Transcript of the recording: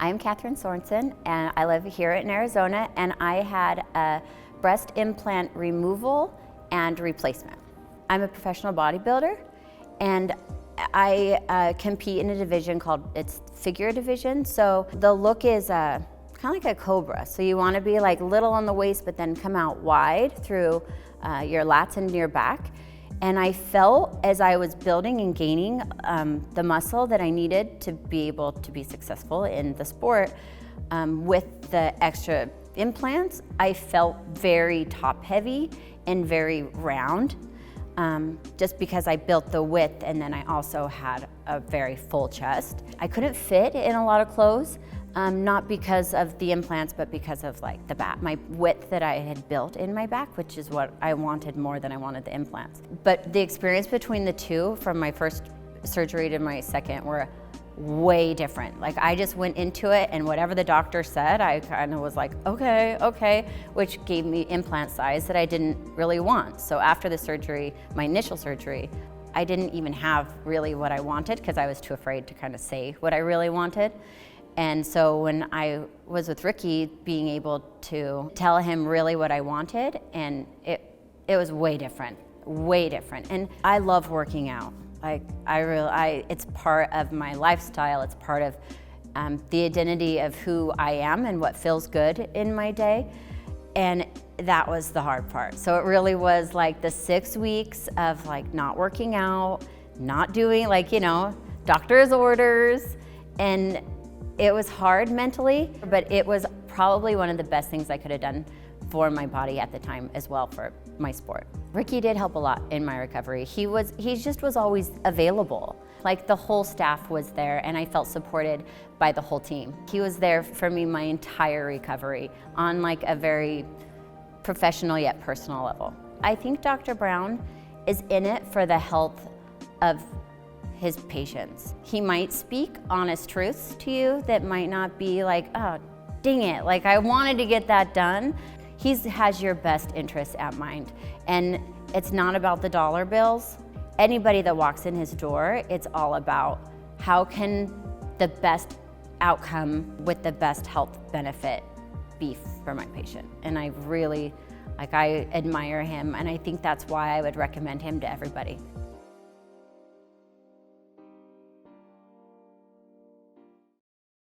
I'm Kathryn Sorensen, and I live here in Arizona, and I had a breast implant removal and replacement. I'm a professional bodybuilder, and I compete in a division called, it's figure division. So the look is kind of like a cobra. So you want to be like little on the waist, but then come out wide through your lats and your back. And I felt as I was building and gaining the muscle that I needed to be able to be successful in the sport with the extra implants, I felt very top heavy and very round just because I built the width, and then I also had a very full chest. I couldn't fit in a lot of clothes, not because of the implants, but because of like the back, my width that I had built in my back, which is what I wanted more than I wanted the implants. But the experience between the two, from my first surgery to my second, were way different. Like I just went into it, and whatever the doctor said, I kind of was like, okay, which gave me implant size that I didn't really want. So after the surgery, my initial surgery, I didn't even have really what I wanted because I was too afraid to kind of say what I really wanted. And so when I was with Ricky, being able to tell him really what I wanted, and it was way different. And I love working out. Like it's part of my lifestyle. It's part of the identity of who I am and what feels good in my day. And that was the hard part. So it really was like the 6 weeks of like not working out, not doing doctor's orders, and it was hard mentally, but it was probably one of the best things I could have done for my body at the time as well for my sport. Ricky did help a lot in my recovery. He just was always available. Like the whole staff was there, and I felt supported by the whole team. He was there for me my entire recovery on like a very professional yet personal level. I think Dr. Brown is in it for the health of his patients. He might speak honest truths to you that might not be like, oh, dang it, like I wanted to get that done. He has your best interest at mind, and it's not about the dollar bills. Anybody that walks in his door, it's all about how can the best outcome with the best health benefit be for my patient. And I really, I admire him, and I think that's why I would recommend him to everybody.